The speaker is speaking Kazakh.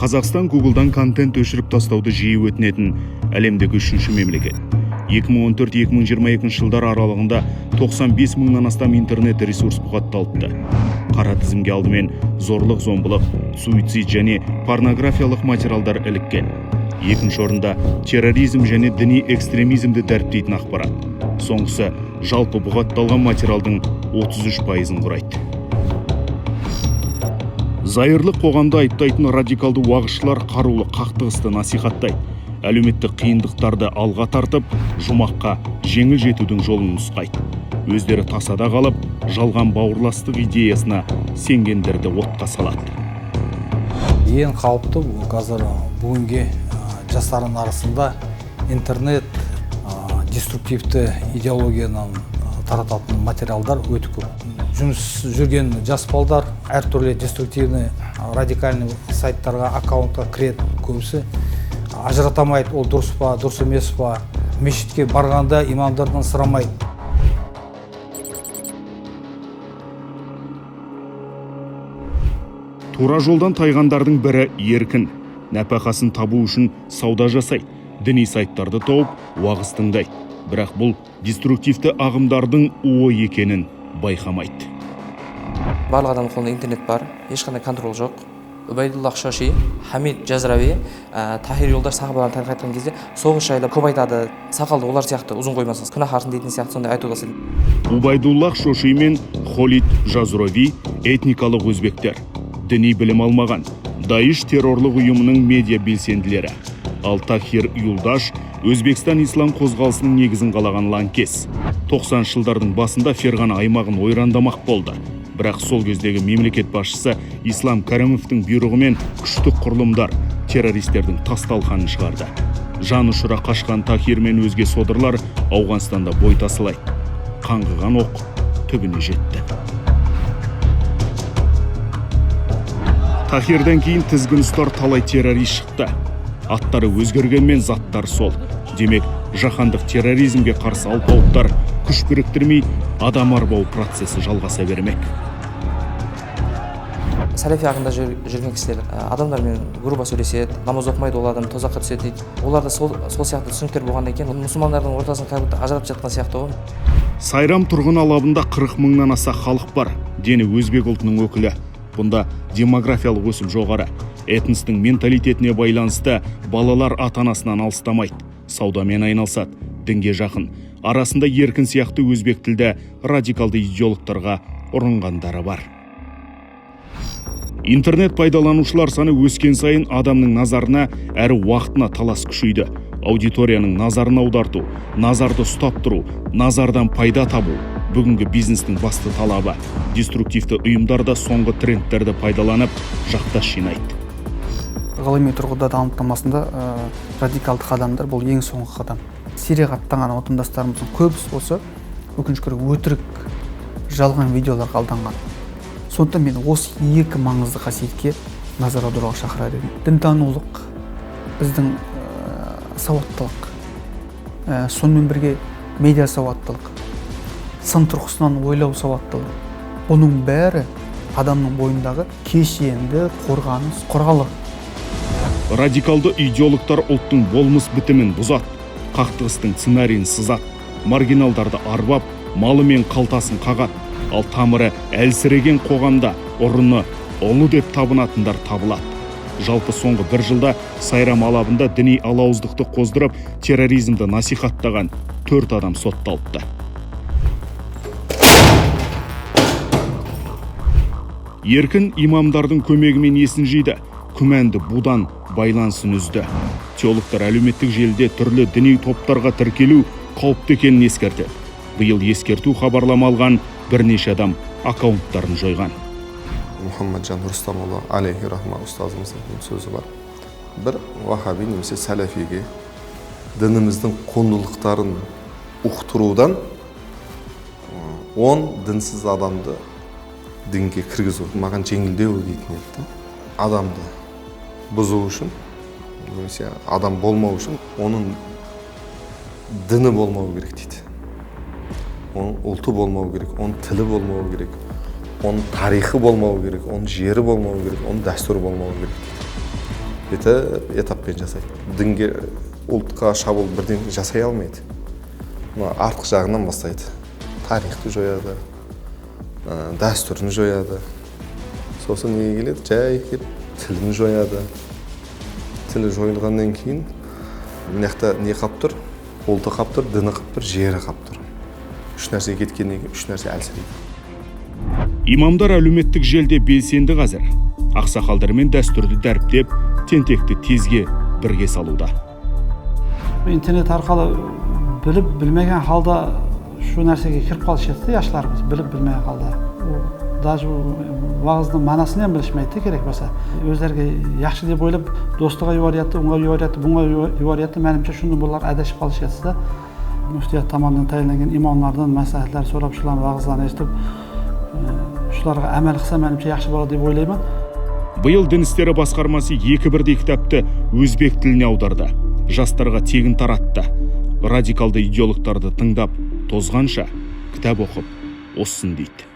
Қазақстан Google'дан контент өшіріп тастауды жиі өтінетін әлемдегі үшінші мемлекет. 2014-2022 жылдар аралығында 95 мыңнан астам интернет ресурс бұғатталыпты. Қара тізімге алдымен зорлық-зомбылық, суицид және порнографиялық материалдар іліккен. Екінші орында терроризм және діни экстремизмді дәріптейтін ақпарат. Соңғысы жалпы бұғатталған материалдың 33%-ын құрайды. Зайырлық қоғамда айыптайтын радикалды уағызшылар қарулы қақтығысты насихаттайды. Әлеуметтік қиындықтарды алға тартып, жұмаққа жеңіл жетудің жолын нұсқайды. Өздері тасада қалып, жалған бауырластық идеясына сенгендерді отқа салады. Ең қауіпті қазір бүгінгі жастардың арасында интернет деструктивті идеологиядан тарататын материалдар өте көп. Жұмыс жүрген жас балдар әртүрлі деструктивный радикальный сайттарға, аккаунтқа кіреді. Көбісі ажыратамайды, ол дұрыс па, дұрыс емес па. Мешітке барғанда имамдардан сұрамайды. Тура жолдан тайғандардың бірі еркін. Нәпақасын табу үшін сауда жасайды. Діни сайттарды тауып, уағыз тыңдайды. Бірақ бұл деструктивті ағымдардың уы екенін байқамайды. Барлық адамның қолында интернет бар, ешқандай контрол жоқ. Убайдуллах Шоши, Хамид Жазрави, Тахир Юлдаш сахабаларын тарих айтқан кезде соғыс жайлы көп айтады. Сақалды олар сияқты ұзын қоймасаңыз, күнә арсын дейтін сияқты сондай айтуға селді. Убайдуллах Шоши мен Холид Жазрави этникалық өзбектер. Діни білім алмаған, Даиш террорлық ұйымының медиа белсенділері. Ал Тахир Юлдаш Өзбекстан ислам қозғалысының негізін қалаған лаңкес. 90 жылдардың басында Ферғана аймағын ойрандамақ болды. Бірақ сол кездегі мемлекет басшысы Ислам Кәрімовтің бұйрығымен күштік құрылымдар террористердің тасталқанын шығарды. Жан ұшыра қашқан Тахир мен өзге содырлар Ауғанстанда бой тасалайды. Қаңғыған оқ түбіне жетті. Тахирдан кейін тізгін ұстар талай террорист шықты. Аттары өзгергенмен заттар сол. Демек, жаһандық терроризмге қарсы алпауыттар күш біріктірмей, адам арбау процесі жалғаса бермек. Сәләфи ағымда жүрген кісілер адамдармен грубо сөйлеседі, намаз оқымайды, ол адам тозаққа түседі дейді. Оларда сол сияқты түсініктер болғаннан кейін мұсылмандардың ортасын кәдімгі ажыратып жатқан сияқты ғой. Сайрам тұрғын алабында 40 мыңнан аса халық бар. Дені өзбек ұлтының өкілі. Бұнда демографиялық өсім жоғары. Этностың менталитетіне байланысты балалар ата-анасынан алыстамайды. Саудамен айналысады, дінге жақын. Арасында еркін сияқты өзбек тілді радикалды идеологтарға ұрынғандары бар. Интернет пайдаланушылар саны өскен сайын адамның назарына әрі уақытына талас күшейді. Аудиторияның назарын аударту, назарды ұстап тұру, назардан пайда табу бүгінгі бизнестің басты талабы. Деструктивті ұйымдарда соңғы трендтерді пайдаланып, жақтас жинайды. Ғылыми тұрғыда анықтамасында радикалдық қадамдар бұл ең соңғы қадам. Сирияға аттанған отандастарымыздың көбісі осы өкінішке орай өтірік жалған видеоларға алданған. Сондықтан мен осы екі маңызды қасиетке назар аударуға шақырар едім. Дінтанулық, біздің сауаттылық, сонымен бірге медиа сауаттылық, сын тұрғысынан ойлау сауаттылығы. Бұның бәрі адамның бойындағы кешенді қорғаныс құралы. Радикалды идеологтар ұлттың болмыс бітімін бұзады, қақтығыстың сценарийін сызады, маргиналдарды арбап, малы мен қалтасын қағады. Ал тамыры әлсіреген қоғамда ұрыны ұлы деп табынатындар табылады. Жалпы соңғы бір жылда Сайрам алабында діни алауыздықты қоздырып, терроризмді насихаттаған 4 адам сотталыпты. Еркін имамдардың көмегімен есін жиды, күмәнді будан байланысын үзді. Теологтар әлеуметтік желіде түрлі діни топтарға тіркелу қауіпті екенін ескертеді. Биыл ескерту хабарлама алған бірнеше адам аккаунттарын жойған. Мұхаммаджан Рустамұлы алейхи рахма ұстазымыздың сөзі бар. Бір вахаби немесе сәләфиге дініміздің құндылықтарын ұқтырудан 10 дінсіз адамды дінге кіргізу маған жеңілдеу дейтін еді. Адамды бұзу үшін, немесе адам болмау үшін, оның діні болмау керек дейді. Оның ұлты болмау керек, оның тілі болмау керек, оның тарихы болмау керек, оның жері болмау керек, оның дәстүрі болмау керек. этаппен жасайды. Дінге, ұлтқа шабуыл бірден жасай алмайды. Артық жағынан бастайды. Тарихты жояды, дәстүрін жояды. Сосын неге келеді? Жай келіп тілін жояды. Тілі жойылғаннан кейін мынақта не қап тұр? Ұлты қап тұр, діні қап тұр, жері қап тұр. Үш нәрсе кеткеннен кейін үш нәрсе әлсірейді. Имамдар әлеуметтік желде белсенді қазір. Ақсақалдар мен дәстүрді дәріптеп, тентекті тезге бірге салуда. Интернет арқылы біліп білмеген халда шу нәрсеге кіріп қалышы еді, яшыларымыз біліп білмеген халда. Даже вағыздың манасын ем білішмейді керек болса. Өздерге яқшы деп ойлап, достыға юварияты, оңға юварияты, бұңға юварияты, мәлімше шуны бұлар әдәшіп қалышы еді. Мүфтият тамандан тәйінленген имамлардан мәслихатлар сұрап, шуларның вағыздан естіп, шуларға әмәл қылса мәлімше яқшы болады деп ойлаймын. Биыл дін істері басқармасы 2 бірдей кітапты өзбек тіліне аударды. Жастарға тегін таратты. Радикалды идеологтарды тыңдап, тозғанша кітап оқып, оссын дейді.